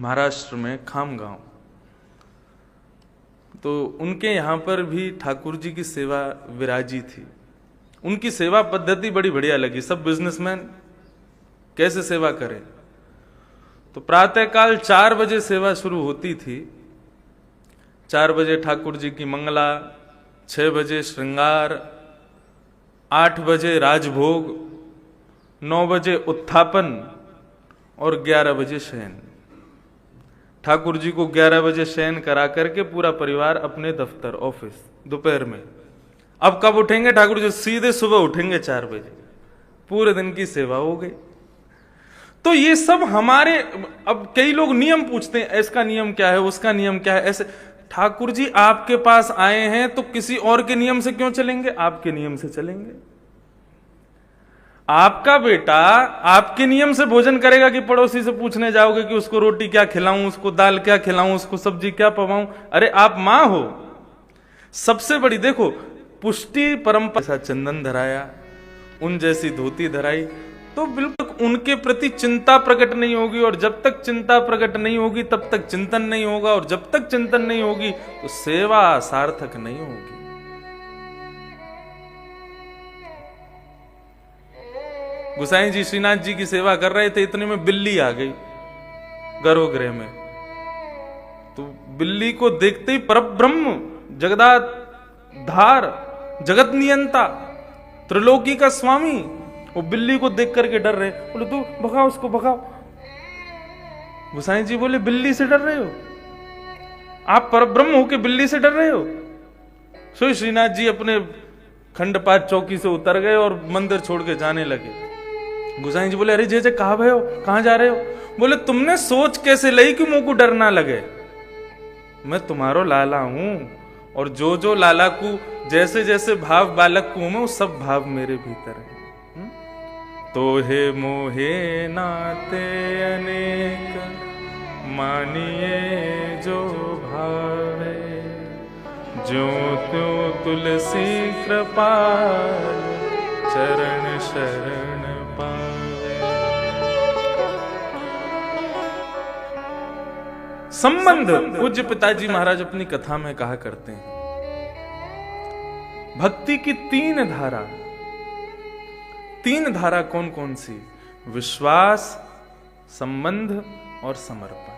महाराष्ट्र में खामगांव, तो उनके यहाँ पर भी ठाकुर जी की सेवा विराजी थी। उनकी सेवा पद्धति बड़ी बढ़िया लगी। सब बिजनेसमैन कैसे सेवा करें, तो प्रातःकाल 4 बजे सेवा शुरू होती थी। 4 बजे ठाकुर जी की मंगला, 6 बजे श्रृंगार, 8 बजे राजभोग, 9 बजे उत्थापन और 11 बजे शयन। ठाकुर जी को 11 बजे शयन करा करके पूरा परिवार अपने दफ्तर ऑफिस दोपहर में। अब कब उठेंगे ठाकुर जी? सीधे सुबह उठेंगे 4 बजे। पूरे दिन की सेवा हो गई। तो ये सब हमारे, अब कई लोग नियम पूछते हैं, इसका नियम क्या है, उसका नियम क्या है, ऐसे। ठाकुर जी आपके पास आए हैं तो किसी और के नियम से क्यों चलेंगे? आपके नियम से चलेंगे। आपका बेटा आपके नियम से भोजन करेगा कि पड़ोसी से पूछने जाओगे कि उसको रोटी क्या खिलाऊं, उसको दाल क्या खिलाऊं, उसको सब्जी क्या पवाऊं? अरे आप मां हो। सबसे बड़ी देखो पुष्टि परंपरा, चंदन धराया, उन जैसी धोती धराई, तो बिल्कुल उनके प्रति चिंता प्रकट नहीं होगी। और जब तक चिंता प्रकट नहीं होगी तब तक चिंतन नहीं होगा, और जब तक चिंतन नहीं होगी तो सेवा सार्थक नहीं होगी। गोसाई जी श्रीनाथ जी की सेवा कर रहे थे, इतने में बिल्ली आ गई गर्भगृह में। तो बिल्ली को देखते ही परब्रह्म, जगदाधार, जगत नियंता, त्रिलोकी का स्वामी, वो बिल्ली को देख करके डर रहे। बोले तू भगाओ उसको, भगाओ। गोसाई जी बोले बिल्ली से डर रहे हो? आप परब्रह्म हो के बिल्ली से डर रहे हो? सो श्रीनाथ जी अपने खंडपात चौकी से उतर गए और मंदिर छोड़ के जाने लगे। गोसाई जी बोले अरे जे कहा भय हो, कहां जा रहे हो? बोले तुमने सोच कैसे लई कि मुंह को डर ना लगे? मैं तुम्हारो लाला हूं, और जो जो लाला को जैसे जैसे भाव बालक को मैं, वो सब भाव मेरे भीतर है। तो हे मोहे नाते अनेक, मानिए जो भावे, जो त्यों तुलसी कृपाल, चरण शरण पावे। संबंध पूज्य पिताजी महाराज अपनी कथा में कहा करते हैं, भक्ति की 3 धारा। 3 धारा कौन कौन सी? विश्वास, संबंध और समर्पण।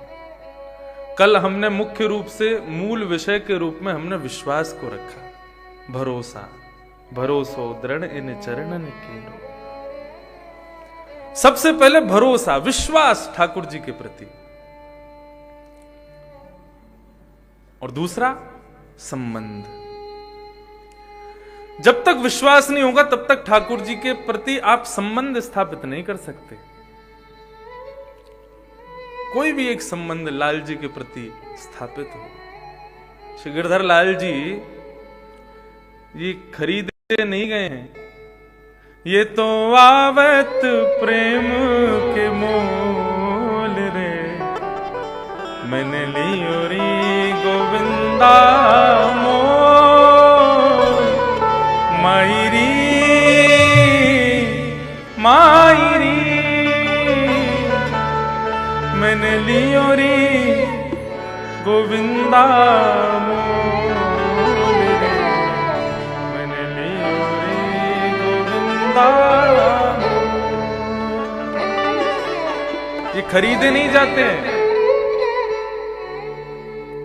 कल हमने मुख्य रूप से मूल विषय के रूप में हमने विश्वास को रखा। भरोसा, भरोसो दृढ़ इन चरणन कीनो। सबसे पहले भरोसा, विश्वास ठाकुर जी के प्रति, और दूसरा संबंध। जब तक विश्वास नहीं होगा तब तक ठाकुर जी के प्रति आप संबंध स्थापित नहीं कर सकते। कोई भी एक संबंध लाल जी के प्रति स्थापित हो। श्री गिरधर लाल जी ये खरीदे नहीं गए हैं, ये तो आवत प्रेम के मोल रे, मैंने लियो री गोविंदा मायरी मायरी, मैंने लियो री गोविंदा मोल रे, मैंने लियो री गोविंदा। ये खरीदे नहीं जाते हैं,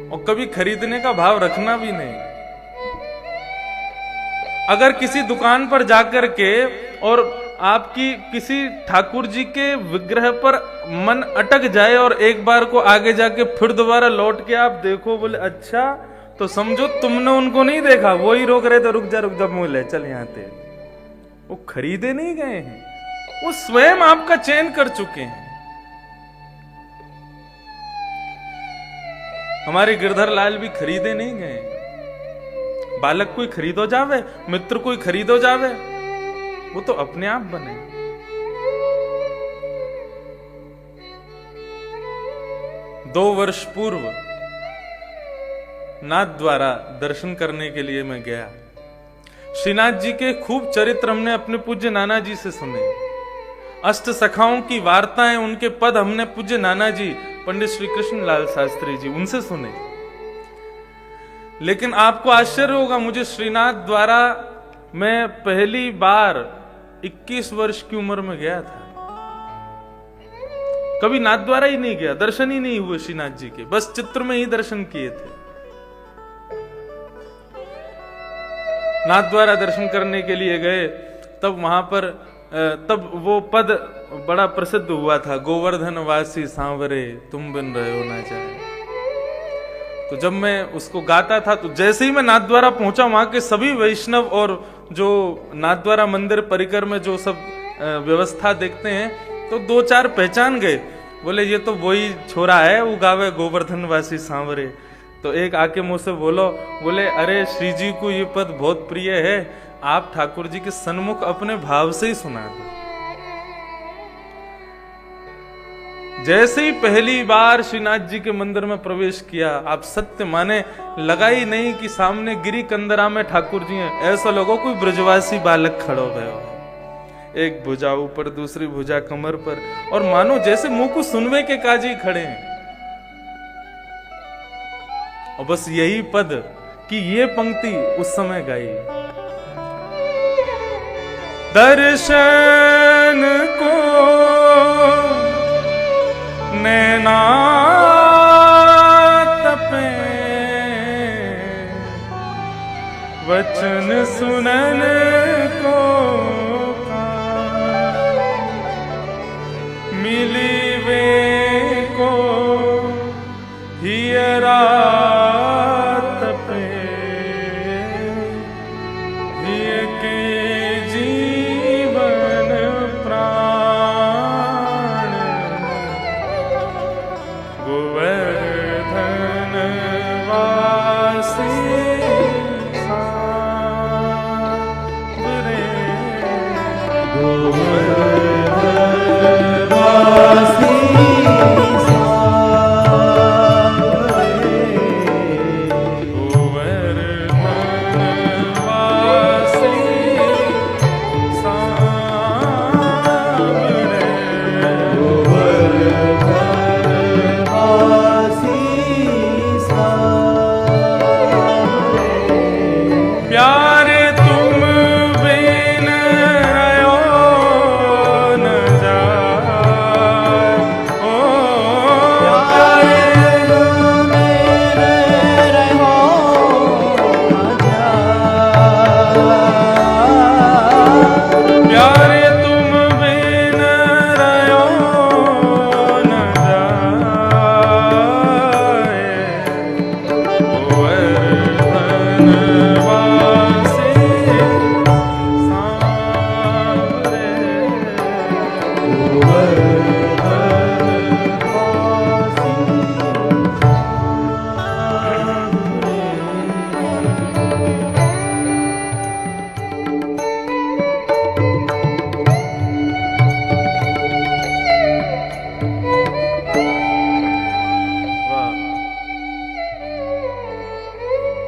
और कभी खरीदने का भाव रखना भी नहीं। अगर किसी दुकान पर जाकर के और आपकी किसी ठाकुर जी के विग्रह पर मन अटक जाए और एक बार को आगे जाके फिर दोबारा लौट के आप देखो, बोले अच्छा, तो समझो तुमने उनको नहीं देखा, वो ही रोक रहे थे, रुक जा मुंह ले चल यहां से। वो खरीदे नहीं गए हैं, वो स्वयं आपका चयन कर चुके हैं। हमारे गिरधर लाल भी खरीदे नहीं गए। बालक कोई खरीदो जावे, मित्र कोई खरीदो जावे, वो तो अपने आप बने। 2 वर्ष पूर्व नाथ द्वारा दर्शन करने के लिए मैं गया। श्रीनाथ जी के खूब चरित्र हमने अपने पूज्य नाना जी से सुने। अष्ट सखाओं की वार्ताएं, उनके पद हमने पूज्य नाना जी पंडित श्री कृष्ण लाल शास्त्री जी, उनसे सुने। लेकिन आपको आश्चर्य होगा, मुझे श्रीनाथ द्वारा मैं पहली बार 21 वर्ष की उम्र में गया था। कभी नाथ द्वारा ही नहीं गया, दर्शन ही नहीं हुए श्रीनाथ जी के, बस चित्र में ही दर्शन किए थे। नाथ द्वारा दर्शन करने के लिए गए, तब वहां पर तब वो पद बड़ा प्रसिद्ध हुआ था, गोवर्धन वासी सांवरे तुम बिन रहो ना जाए। तो जब मैं उसको गाता था, तो जैसे ही मैं नाथ द्वारा पहुंचा, वहां के सभी वैष्णव और जो नाथ द्वारा मंदिर परिकर में जो सब व्यवस्था देखते हैं, तो 2-4 पहचान गए, बोले ये तो वही छोरा है, वो गावे गोवर्धन वासी सांवरे। तो एक आके मुझसे बोले अरे श्री जी को ये पद बहुत प्रिय है, आप ठाकुर जी के सन्मुख अपने भाव से ही सुना दो। जैसे ही पहली बार श्रीनाथ जी के मंदिर में प्रवेश किया, आप सत्य माने, लगा ही नहीं कि सामने गिरी कंदरा में ठाकुर जी हैं। ऐसा लोगों कोई ब्रजवासी बालक खड़ो भयो, एक भुजा ऊपर दूसरी भुजा कमर पर, और मानो जैसे मुंह को सुनवे के काजी खड़े हैं। और बस यही पद कि ये पंक्ति उस समय गाई, दर्शन को नैना तपे, वचन सुनन को मिली वे को हियरा तपे, हिय के जीवन प्राण, गोवर्धन वासी सांवरे, गोवर्धन वासी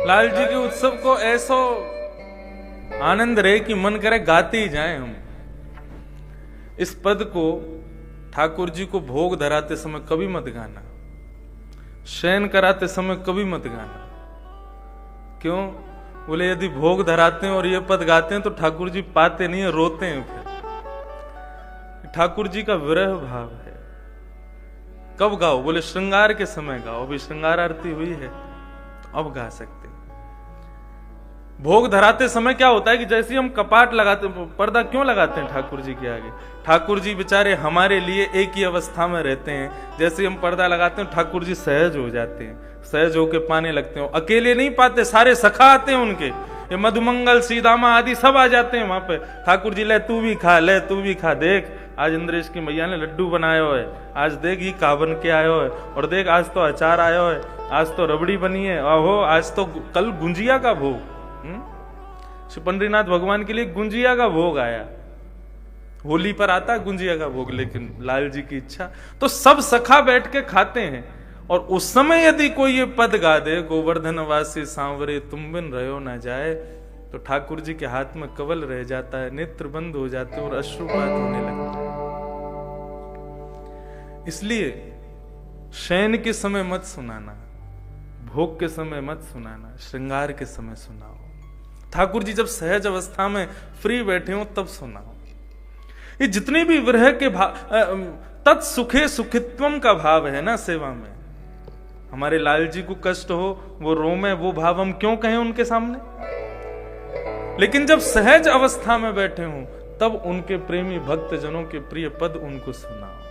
लाल जी के उत्सव को ऐसो आनंद रहे कि मन करे गाते ही जाएं हम। इस पद को ठाकुर जी को भोग धराते समय कभी मत गाना, शयन कराते समय कभी मत गाना। क्यों? बोले यदि भोग धराते हैं और ये पद गाते हैं तो ठाकुर जी पाते नहीं है, रोते हैं। फिर ठाकुर जी का विरह भाव है। कब गाओ? बोले श्रृंगार के समय गाओ। अभी श्रृंगार आरती हुई है, अब गा सकते। भोग धराते समय क्या होता है कि जैसे हम कपाट लगाते, पर्दा क्यों लगाते हैं ठाकुर जी के आगे? ठाकुर जी बेचारे हमारे लिए एक ही अवस्था में रहते हैं। जैसे हम पर्दा लगाते हैं ठाकुर जी सहज हो जाते हैं, सहज होके पाने लगते हैं। अकेले नहीं पाते, सारे सखा आते हैं उनके, ये मधुमंगल सीदामा आदि सब आ जाते हैं वहां पे। ठाकुर जी ले तू भी खा, ले तू भी खा, देख आज इंद्रेश की मैया ने लड्डू बनाया है, आज देख ही कावन के आयो है, और देख आज तो अचार आयो है, आज तो रबड़ी बनी है, आहो आज तो कल गुंजिया का भोग। श्री पंडरीनाथ भगवान के लिए गुंजिया का भोग आया। होली पर आता है गुंजिया का भोग, लेकिन लाल जी की इच्छा तो सब सखा बैठ के खाते हैं। और उस समय यदि कोई ये पद गा दे, गोवर्धन वासी सांवरे तुम बिन रहो ना जाए, तो ठाकुर जी के हाथ में कवल रह जाता है, नेत्र बंद हो जाते हैं और अश्रुपात होने लगते हैं। इसलिए शयन के समय मत सुनाना, भोग के समय मत सुनाना, श्रृंगार के समय सुनाओ। ठाकुर जी जब सहज अवस्था में फ्री बैठे हो तब सुनाओ। ये जितनी भी विरह के भाव, तत्सुखे सुखित्वम का भाव है ना सेवा में। हमारे लाल जी को कष्ट हो, वो रोमे, वो भाव हम क्यों कहें उनके सामने? लेकिन जब सहज अवस्था में बैठे हों तब उनके प्रेमी भक्त जनों के प्रिय पद उनको सुनाओ।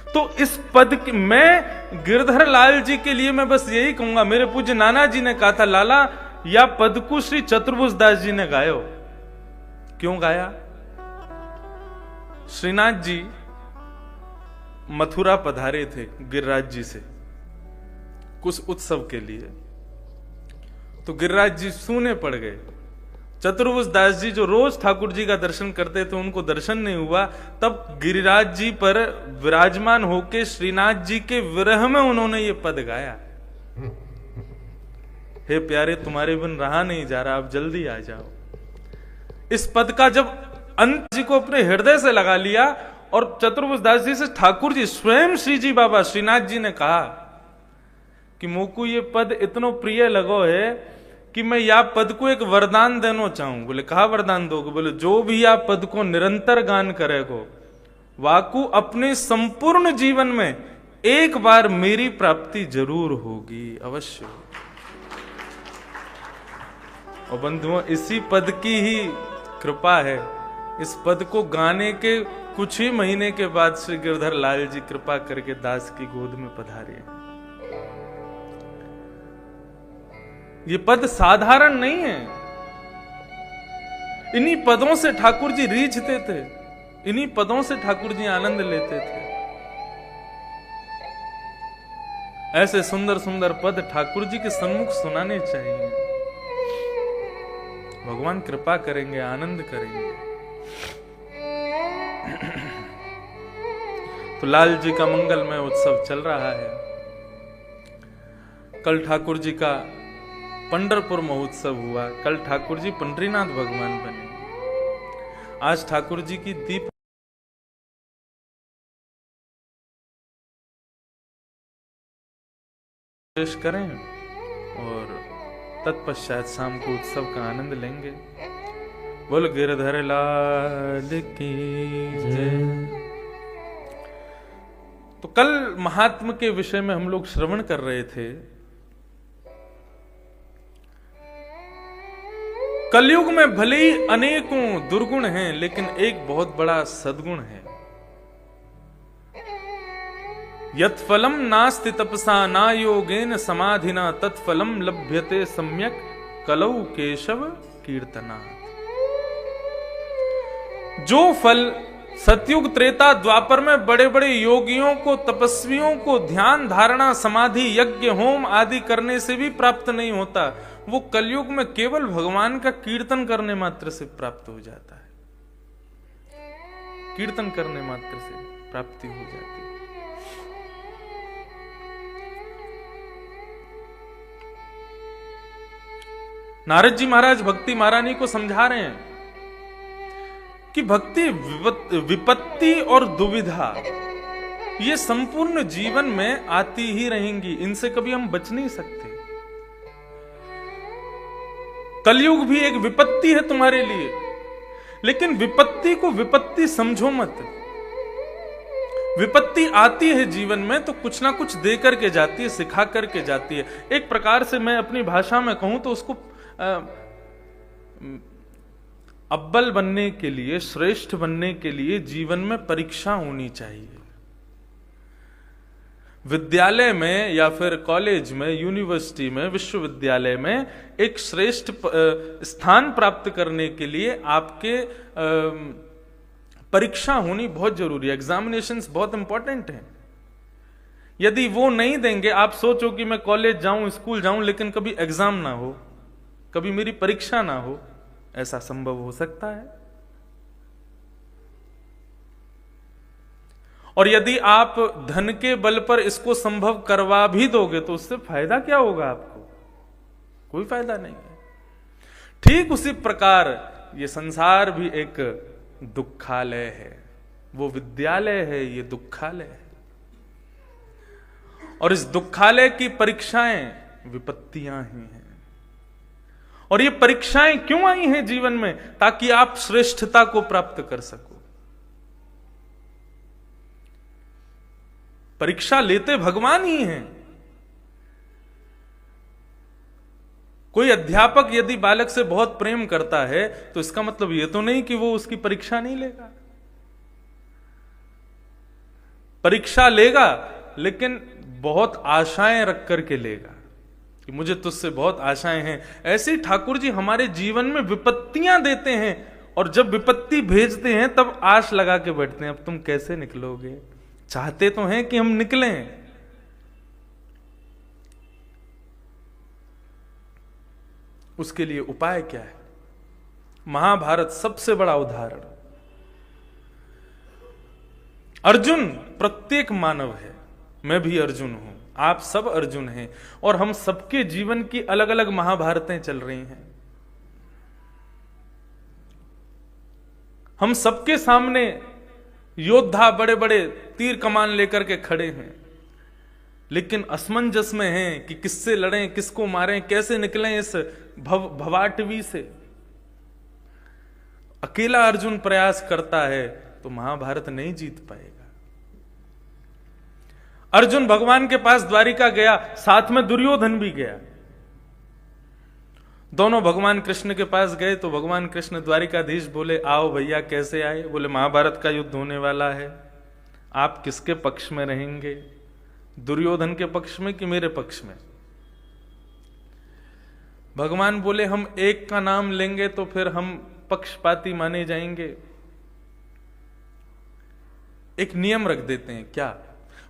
तो इस पद की मैं गिरधर लाल जी के लिए मैं बस यही कहूंगा, मेरे पूज्य नाना जी ने कहा था, लाला या पद को श्री चतुर्भुज दास जी ने गायो। क्यों गाया? श्रीनाथ जी मथुरा पधारे थे गिरिराज जी से कुछ उत्सव के लिए, तो गिरिराज जी सूने पड़ गए। चतुर्भुज दास जी जो रोज ठाकुर जी का दर्शन करते थे उनको दर्शन नहीं हुआ। तब गिरिराज जी पर विराजमान होके श्रीनाथ जी के विरह में उन्होंने ये पद गाया, हे प्यारे तुम्हारे बिन रहा नहीं जा रहा, आप जल्दी आ जाओ। इस पद का जब अंत जी को अपने हृदय से लगा लिया और चतुर्भुज दास जी से ठाकुर जी स्वयं श्री जी बाबा श्रीनाथ जी ने कहा कि मोकू ये पद इतना प्रिय लगो है कि मैं या पद को एक वरदान देना चाहूं। बोले कहा वरदान दोगे? बोले जो भी या पद को निरंतर गान करेगो वाकू अपने संपूर्ण जीवन में एक बार मेरी प्राप्ति जरूर होगी, अवश्य। और बंधुओं इसी पद की ही कृपा है। इस पद को गाने के कुछ ही महीने के बाद श्री गिरधर लाल जी कृपा करके दास की गोद में पधारे। ये पद साधारण नहीं है। इन्हीं पदों से ठाकुर जी रीझते थे, इन्हीं पदों से ठाकुर जी आनंद लेते थे। ऐसे सुंदर सुंदर पद ठाकुर जी के सन्मुख सुनाने चाहिए। भगवान कृपा करेंगे, आनंद करेंगे। तो लाल जी का मंगलमय उत्सव चल रहा है। कल ठाकुर जी का पंढरपुर महोत्सव हुआ। कल ठाकुर जी पंडरीनाथ भगवान बने। आज ठाकुर जी की दीप पेश करें और तत्पश्चात शाम को उत्सव का आनंद लेंगे। बोल गिरधर लाल की जय। तो कल महात्म के विषय में हम लोग श्रवण कर रहे थे। कलयुग में भले ही अनेकों दुर्गुण हैं, लेकिन एक बहुत बड़ा सद्गुण है। यत्फलम नास्ति तपसा ना योगेन समाधिना तत्फलम लभ्यते सम्यक कलौ केशव कीर्तनात्। जो फल सतयुग त्रेता द्वापर में बड़े बड़े योगियों को, तपस्वियों को ध्यान धारणा समाधि यज्ञ होम आदि करने से भी प्राप्त नहीं होता, वो कलयुग में केवल भगवान का कीर्तन करने मात्र से प्राप्त हो जाता है। कीर्तन करने मात्र से प्राप्ति हो जाती है। नारद जी महाराज भक्ति महारानी को समझा रहे हैं कि भक्ति विपत्ति और दुविधा ये संपूर्ण जीवन में आती ही रहेंगी, इनसे कभी हम बच नहीं सकते। कलयुग भी एक विपत्ति है तुम्हारे लिए, लेकिन विपत्ति को विपत्ति समझो मत। विपत्ति आती है जीवन में तो कुछ ना कुछ दे करके जाती है, सिखा करके जाती है। एक प्रकार से मैं अपनी भाषा में कहूं तो उसको अव्वल बनने के लिए, श्रेष्ठ बनने के लिए जीवन में परीक्षा होनी चाहिए। विद्यालय में या फिर कॉलेज में, यूनिवर्सिटी में, विश्वविद्यालय में एक श्रेष्ठ स्थान प्राप्त करने के लिए आपके परीक्षा होनी बहुत जरूरी है। एग्जामिनेशंस बहुत इंपॉर्टेंट हैं। यदि वो नहीं देंगे, आप सोचो कि मैं कॉलेज जाऊं, स्कूल जाऊं, लेकिन कभी एग्जाम ना हो, कभी मेरी परीक्षा ना हो, ऐसा संभव हो सकता है? और यदि आप धन के बल पर इसको संभव करवा भी दोगे तो उससे फायदा क्या होगा आपको? कोई फायदा नहीं है। ठीक उसी प्रकार ये संसार भी एक दुखालय है। वो विद्यालय है, ये दुखालय है। और इस दुखालय की परीक्षाएं विपत्तियां ही हैं। और ये परीक्षाएं क्यों आई हैं जीवन में? ताकि आप श्रेष्ठता को प्राप्त कर सको। परीक्षा लेते भगवान ही हैं। कोई अध्यापक यदि बालक से बहुत प्रेम करता है तो इसका मतलब यह तो नहीं कि वो उसकी परीक्षा नहीं लेगा। परीक्षा लेगा, लेकिन बहुत आशाएं रख करके लेगा कि मुझे तुझसे बहुत आशाएं हैं। ऐसे ही ठाकुर जी हमारे जीवन में विपत्तियां देते हैं, और जब विपत्ति भेजते हैं तब आश लगा के बैठते हैं, अब तुम कैसे निकलोगे। चाहते तो हैं कि हम निकलें, उसके लिए उपाय क्या है? महाभारत सबसे बड़ा उदाहरण। अर्जुन प्रत्येक मानव है, मैं भी अर्जुन हूं, आप सब अर्जुन हैं, और हम सबके जीवन की अलग अलग महाभारतें चल रही हैं। हम सबके सामने योद्धा बड़े बड़े तीर कमान लेकर के खड़े हैं, लेकिन असमंजस में हैं कि किससे लड़ें, किसको मारें, कैसे निकलें इस भवाटवी से। अकेला अर्जुन प्रयास करता है तो महाभारत नहीं जीत पाएगा। अर्जुन भगवान के पास द्वारिका गया, साथ में दुर्योधन भी गया। दोनों भगवान कृष्ण के पास गए तो भगवान कृष्ण द्वारिकाधीश बोले, आओ भैया, कैसे आए? बोले, महाभारत का युद्ध होने वाला है, आप किसके पक्ष में रहेंगे? दुर्योधन के पक्ष में कि मेरे पक्ष में? भगवान बोले, हम एक का नाम लेंगे तो फिर हम पक्षपाती माने जाएंगे। एक नियम रख देते हैं। क्या?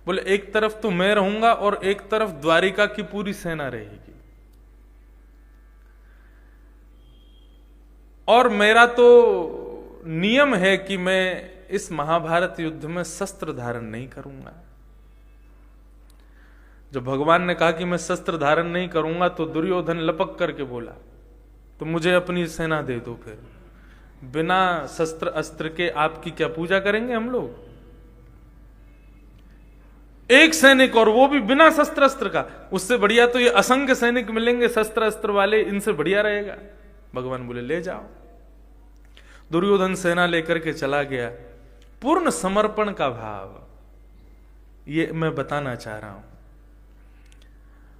बोले, एक तरफ तो मैं रहूंगा और एक तरफ द्वारिका की पूरी सेना रहेगी, और मेरा तो नियम है कि मैं इस महाभारत युद्ध में शस्त्र धारण नहीं करूंगा। जब भगवान ने कहा कि मैं शस्त्र धारण नहीं करूंगा तो दुर्योधन लपक करके बोला, तो मुझे अपनी सेना दे दो, फिर बिना शस्त्र अस्त्र के आपकी क्या पूजा करेंगे हम लोग? एक सैनिक, और वो भी बिना शस्त्र अस्त्र का। उससे बढ़िया तो ये असंख्य सैनिक मिलेंगे शस्त्र अस्त्र वाले, इनसे बढ़िया रहेगा। भगवान बोले, ले जाओ। दुर्योधन सेना लेकर के चला गया। पूर्ण समर्पण का भाव, ये मैं बताना चाह रहा हूं।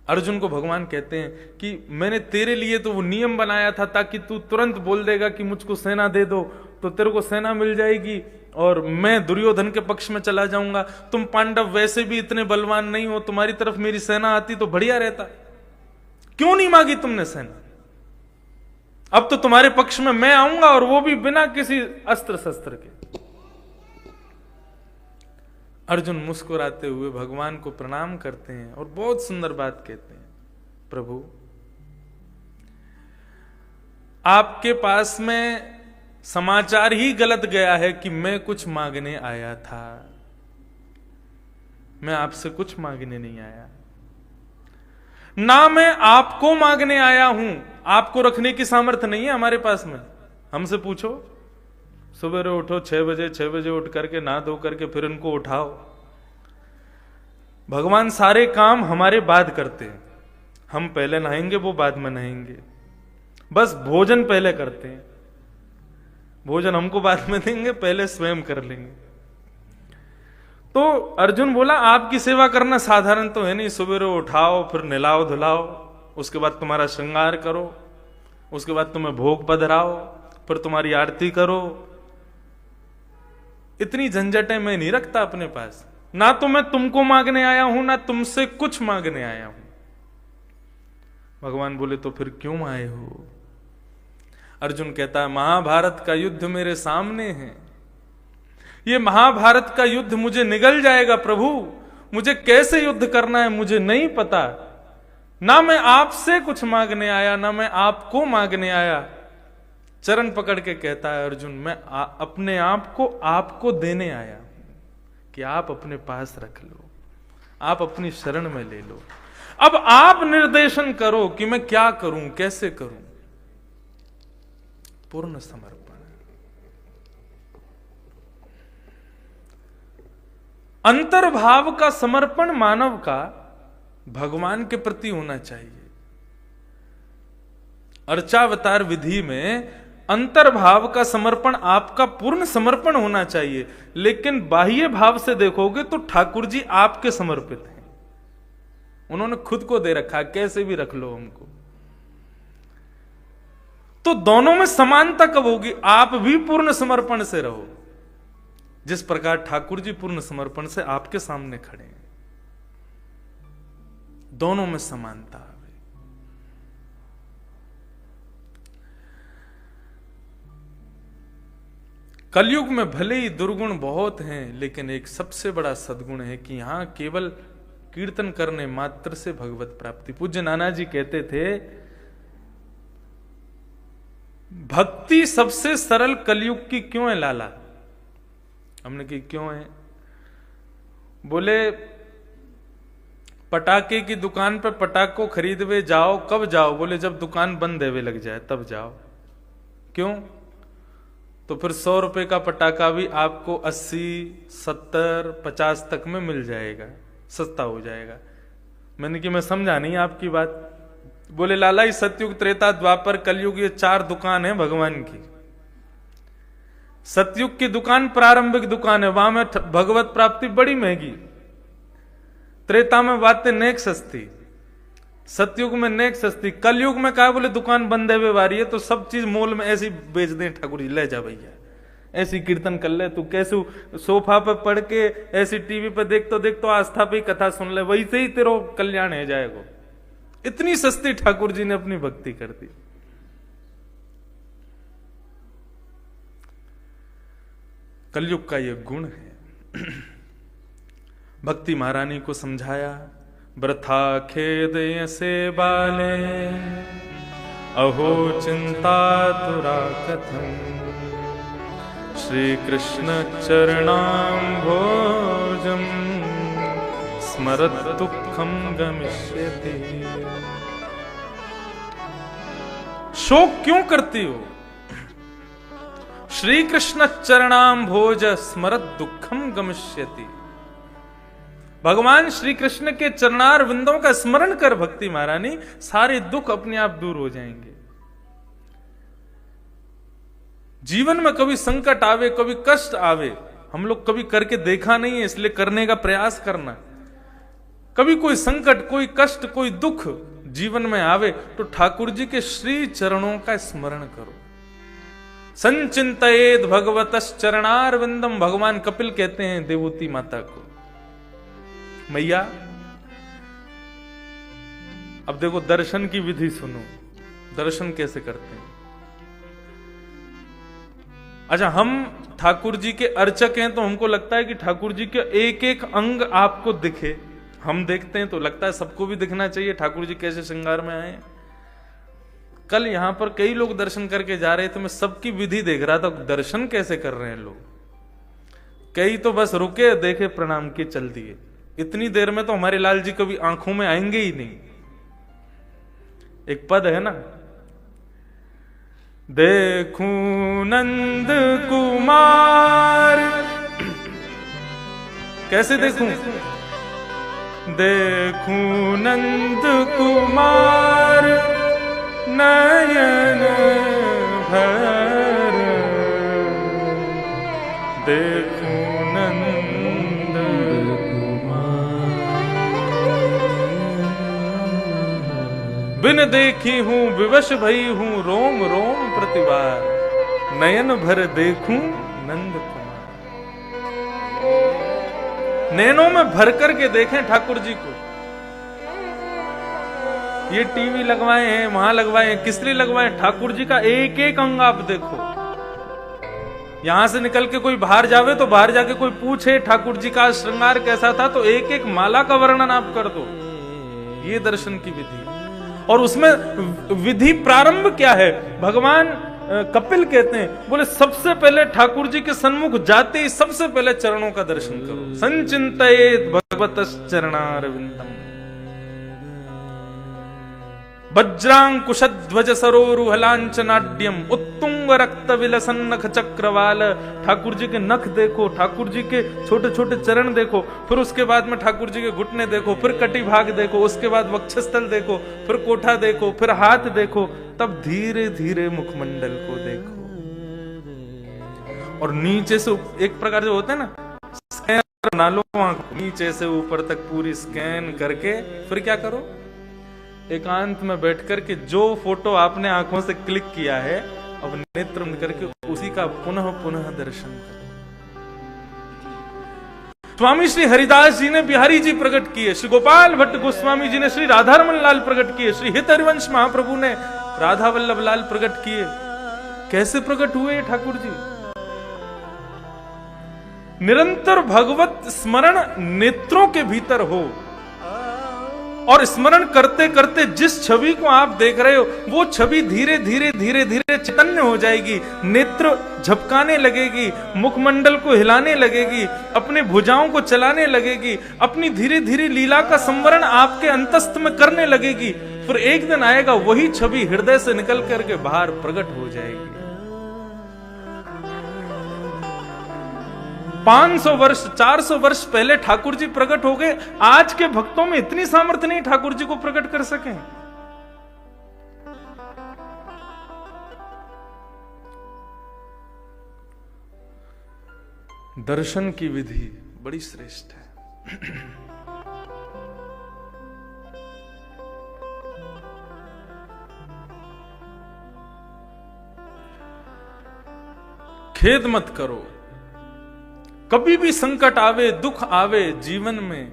अर्जुन को भगवान कहते हैं कि मैंने तेरे लिए तो वो नियम बनाया था ताकि तू तुरंत बोल देगा कि मुझको सेना दे दो, तो तेरे को सेना मिल जाएगी और मैं दुर्योधन के पक्ष में चला जाऊंगा। तुम पांडव वैसे भी इतने बलवान नहीं हो, तुम्हारी तरफ मेरी सेना आती तो बढ़िया रहता। क्यों नहीं मांगी तुमने सेना? अब तो तुम्हारे पक्ष में मैं आऊंगा, और वो भी बिना किसी अस्त्र शस्त्र के। अर्जुन मुस्कुराते हुए भगवान को प्रणाम करते हैं और बहुत सुंदर बात कहते हैं, प्रभु आपके पास में समाचार ही गलत गया है कि मैं कुछ मांगने आया था। मैं आपसे कुछ मांगने नहीं आया, ना मैं आपको मांगने आया हूं। आपको रखने की सामर्थ्य नहीं है हमारे पास में। हमसे पूछो, सुबह उठो 6 बजे उठ करके नहा धो करके फिर उनको उठाओ। भगवान सारे काम हमारे बाद करते हैं। हम पहले नहाएंगे, वो बाद में नहाएंगे। बस भोजन पहले करते हैं, भोजन हमको बाद में देंगे, पहले स्वयं कर लेंगे। तो अर्जुन बोला, आपकी सेवा करना साधारण तो है नहीं। सुबह उठाओ, फिर नहलाओ धुलाओ, उसके बाद तुम्हारा श्रृंगार करो, उसके बाद तुम्हें भोग पधराओ, फिर तुम्हारी आरती करो। इतनी झंझटें मैं नहीं रखता अपने पास। ना तो मैं तुमको मांगने आया हूं, ना तुमसे कुछ मांगने आया हूं। भगवान बोले, तो फिर क्यों आए हो? अर्जुन कहता है, महाभारत का युद्ध मेरे सामने है। ये महाभारत का युद्ध मुझे निगल जाएगा प्रभु। मुझे कैसे युद्ध करना है मुझे नहीं पता। ना मैं आपसे कुछ मांगने आया, ना मैं आपको मांगने आया। चरण पकड़ के कहता है अर्जुन, मैं अपने आप को आपको देने आया हूं कि आप अपने पास रख लो, आप अपनी शरण में ले लो। अब आप निर्देशन करो कि मैं क्या करूं, कैसे करूं। पूर्ण समर्पण। अंतर्भाव का समर्पण मानव का भगवान के प्रति होना चाहिए। अर्चावतार विधि में अंतर्भाव का समर्पण, आपका पूर्ण समर्पण होना चाहिए, लेकिन बाह्य भाव से देखोगे तो ठाकुर जी आपके समर्पित हैं। उन्होंने खुद को दे रखा, कैसे भी रख लो हमको। तो दोनों में समानता कब होगी? आप भी पूर्ण समर्पण से रहो, जिस प्रकार ठाकुर जी पूर्ण समर्पण से आपके सामने खड़े हैं। दोनों में समानता आवे। कलयुग में भले ही दुर्गुण बहुत हैं, लेकिन एक सबसे बड़ा सद्गुण है कि यहां केवल कीर्तन करने मात्र से भगवत प्राप्ति। पूज्य नाना जी कहते थे, भक्ति सबसे सरल कलयुग की क्यों है लाला? हमने की क्यों है? बोले पटाखे की दुकान पे पटाखो खरीदवे जाओ, कब जाओ? बोले जब दुकान बंद देवे लग जाए तब जाओ। क्यों? तो फिर 100 रुपए का पटाखा भी आपको 80, 70, 50 तक में मिल जाएगा, सस्ता हो जाएगा। मैंने कि मैं समझा नहीं आपकी बात। बोले लाला, इस सतयुग, त्रेता, द्वापर, कलयुग, ये 4 दुकान है भगवान की। सतयुग की दुकान प्रारंभिक दुकान है, वहां में भगवत प्राप्ति बड़ी महंगी। त्रेता में बातें नेक सस्ती, सतयुग में नेक सस्ती। कलयुग में कहा, बोले दुकान बंद है वारी है, तो सब चीज मोल में ऐसी बेच दें ठाकुर जी, ले जा भैया, ऐसी कीर्तन कर ले तू, कैसे सोफा पे पढ़ के ऐसी टीवी पे देख तो आस्था पे कथा सुन ले, वैसे ही तेरा कल्याण है जाएगा। इतनी सस्ती ठाकुर जी ने अपनी भक्ति कर दी। कलयुग का यह गुण है। भक्ति महारानी को समझाया, वृथा खेद से बाले, अहो चिंता तुरा कथम, श्री कृष्ण चरणाम्भोजम स्मरत दुखम गमिष्यति। शोक क्यों करती हो? श्री कृष्ण चरणाम्भोज स्मरत दुखम गमिष्यति। भगवान श्री कृष्ण के चरणार विंदों का स्मरण कर भक्ति महारानी, सारे दुख अपने आप दूर हो जाएंगे। जीवन में कभी संकट आवे, कभी कष्ट आवे, हम लोग कभी करके देखा नहीं है, इसलिए करने का प्रयास करना। कभी कोई संकट, कोई कष्ट, कोई दुख जीवन में आवे तो ठाकुर जी के श्री चरणों का स्मरण करो। संचिंतयेद भगवतस् चरणार विंदम। भगवान कपिल कहते हैं देवूती माता को, मैया अब देखो दर्शन की विधि सुनो, दर्शन कैसे करते हैं। अच्छा, हम ठाकुर जी के अर्चक हैं तो हमको लगता है कि ठाकुर जी के एक एक अंग आपको दिखे। हम देखते हैं तो लगता है सबको भी दिखना चाहिए ठाकुर जी कैसे श्रृंगार में आए। कल यहां पर कई लोग दर्शन करके जा रहे थे, मैं सबकी विधि देख रहा था, दर्शन कैसे कर रहे हैं लोग। कई तो बस रुके, देखे, प्रणाम किए, चल दिए। इतनी देर में तो हमारे लाल जी कभी आंखों में आएंगे ही नहीं। एक पद है ना, देखूं नंद कुमार, कैसे देखूं? देखूं नंद कुमार नयन भर, देखूं नंद कुमार। बिन देखी हूं विवश भई हूं, रोम रोम प्रतिवार, नयन भर देखूं नंद कुमार। नैनों में भर करके देखें ठाकुर जी को। ये टीवी लगवाए हैं, वहां लगवाए हैं, किस लिए लगवाए? ठाकुर जी का एक एक अंग आप देखो। यहां से निकल के कोई बाहर जावे तो बाहर जाके कोई पूछे ठाकुर जी का श्रृंगार कैसा था, तो एक एक माला का वर्णन आप कर दो। ये दर्शन की विधि। और उसमें विधि प्रारंभ क्या है? भगवान कपिल कहते हैं, बोले सबसे पहले ठाकुर जी के सन्मुख जाते ही सबसे पहले चरणों का दर्शन करो। संचिंतयेत भगवतस् चरणारविंदम, वज्रांकुशध्वज सरोरुहलांचनाड्यम, उत्तुंग तुंग रक्त विलसन नख चक्रवाल। ठाकुर जी के नख देखो, ठाकुर जी के छोटे छोटे चरण देखो, फिर उसके बाद में ठाकुर जी के घुटने देखो, फिर कटी भाग देखो, उसके बाद वक्षस्थल देखो, फिर कोठा देखो, फिर हाथ देखो, तब धीरे धीरे मुखमंडल को देखो। और नीचे से एक प्रकार जो होता है ना, स्कैन बना लो आंख, नीचे से ऊपर तक पूरी स्कैन करके फिर क्या करो, एकांत में बैठकर के जो फोटो आपने आंखों से क्लिक किया है अब नेत्र बंद करके उसी का पुनः पुनः दर्शन करो। स्वामी श्री हरिदास जी ने बिहारी जी प्रकट किए, श्री गोपाल भट्ट गोस्वामी जी ने श्री राधारमण लाल प्रकट किए, श्री हित हरिवंश महाप्रभु ने राधा वल्लभ लाल प्रकट किए। कैसे प्रकट हुए ठाकुर जी? निरंतर भगवत स्मरण नेत्रों के भीतर हो, और स्मरण करते करते जिस छवि को आप देख रहे हो वो छवि धीरे धीरे धीरे धीरे चैतन्य हो जाएगी, नेत्र झपकाने लगेगी, मुखमंडल को हिलाने लगेगी, अपने भुजाओं को चलाने लगेगी, अपनी धीरे धीरे लीला का संवरण आपके अंतस्थ में करने लगेगी। फिर एक दिन आएगा वही छवि हृदय से निकल करके बाहर प्रकट हो जाएगी। 500 वर्ष 400 वर्ष पहले ठाकुर जी प्रकट हो गए, आज के भक्तों में इतनी सामर्थ्य नहीं ठाकुर जी को प्रकट कर सके। दर्शन की विधि बड़ी श्रेष्ठ है। खेद मत करो, कभी भी संकट आवे दुख आवे जीवन में,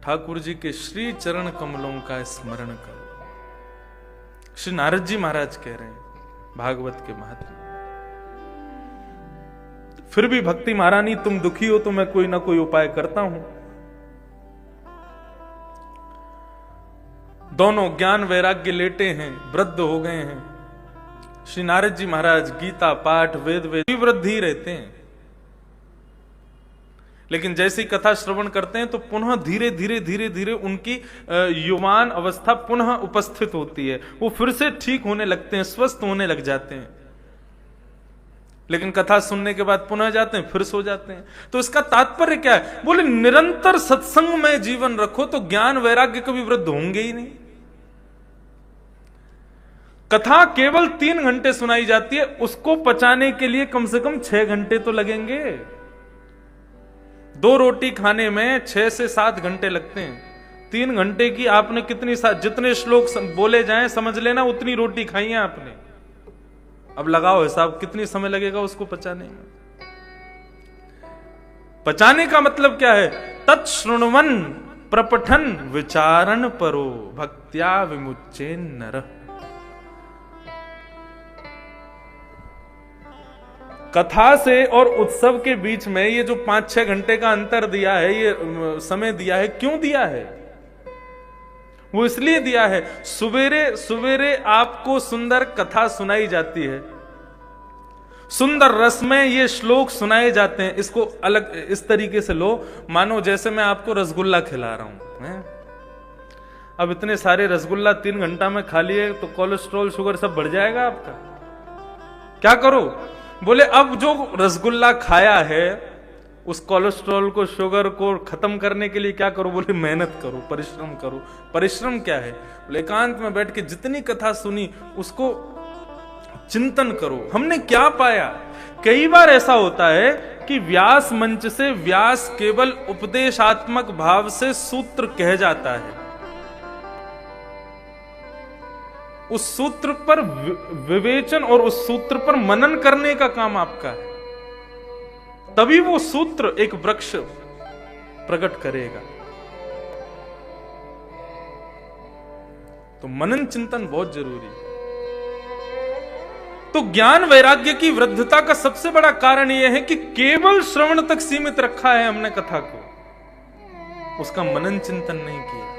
ठाकुर जी के श्री चरण कमलों का स्मरण करो। श्री नारद जी महाराज कह रहे हैं भागवत के महात्मा, फिर भी भक्ति महारानी तुम दुखी हो तो मैं कोई ना कोई उपाय करता हूं। दोनों ज्ञान वैराग्य लेटे हैं, वृद्ध हो गए हैं। श्री नारद जी महाराज गीता पाठ वेद वृद्ध ही रहते हैं, लेकिन जैसी कथा श्रवण करते हैं तो पुनः धीरे धीरे धीरे धीरे उनकी युवान अवस्था पुनः उपस्थित होती है, वो फिर से ठीक होने लगते हैं, स्वस्थ होने लग जाते हैं। लेकिन कथा सुनने के बाद पुनः जाते हैं, फिर सो जाते हैं। तो इसका तात्पर्य क्या है? बोले निरंतर सत्संग में जीवन रखो तो ज्ञान वैराग्य कभी वृद्ध होंगे ही नहीं। कथा केवल 3 घंटे सुनाई जाती है, उसको पचाने के लिए कम से कम 6 घंटे तो लगेंगे। 2 रोटी खाने में 6 से 7 घंटे लगते हैं। 3 घंटे की आपने कितनी जितने श्लोक बोले जाएं समझ लेना उतनी रोटी खाई है आपने। अब लगाओ हिसाब कितनी समय लगेगा उसको पचाने में। पचाने का मतलब क्या है? तत्श्रृण्वन प्रपठन विचारण परो भक्त्या विमुच्चे नर। कथा से और उत्सव के बीच में ये जो 5-6 घंटे का अंतर दिया है, ये समय दिया है, क्यों दिया है? वो इसलिए दिया है, सवेरे सवेरे आपको सुंदर कथा सुनाई जाती है, सुंदर रस में ये श्लोक सुनाए जाते हैं। इसको अलग इस तरीके से लो, मानो जैसे मैं आपको रसगुल्ला खिला रहा हूं। अब इतने सारे रसगुल्ला 3 घंटा में खा लिए तो कोलेस्ट्रॉल शुगर सब बढ़ जाएगा आपका। क्या करो? बोले अब जो रसगुल्ला खाया है उस कोलेस्ट्रॉल को शुगर को खत्म करने के लिए क्या करो? बोले मेहनत करो, परिश्रम करो। परिश्रम क्या है? बोले एकांत में बैठ के जितनी कथा सुनी उसको चिंतन करो, हमने क्या पाया। कई बार ऐसा होता है कि व्यास मंच से व्यास केवल उपदेशात्मक भाव से सूत्र कह जाता है, उस सूत्र पर विवेचन और उस सूत्र पर मनन करने का काम आपका है, तभी वो सूत्र एक वृक्ष प्रकट करेगा। तो मनन चिंतन बहुत जरूरी है। तो ज्ञान वैराग्य की वृद्धता का सबसे बड़ा कारण यह है कि केवल श्रवण तक सीमित रखा है हमने कथा को, उसका मनन चिंतन नहीं किया।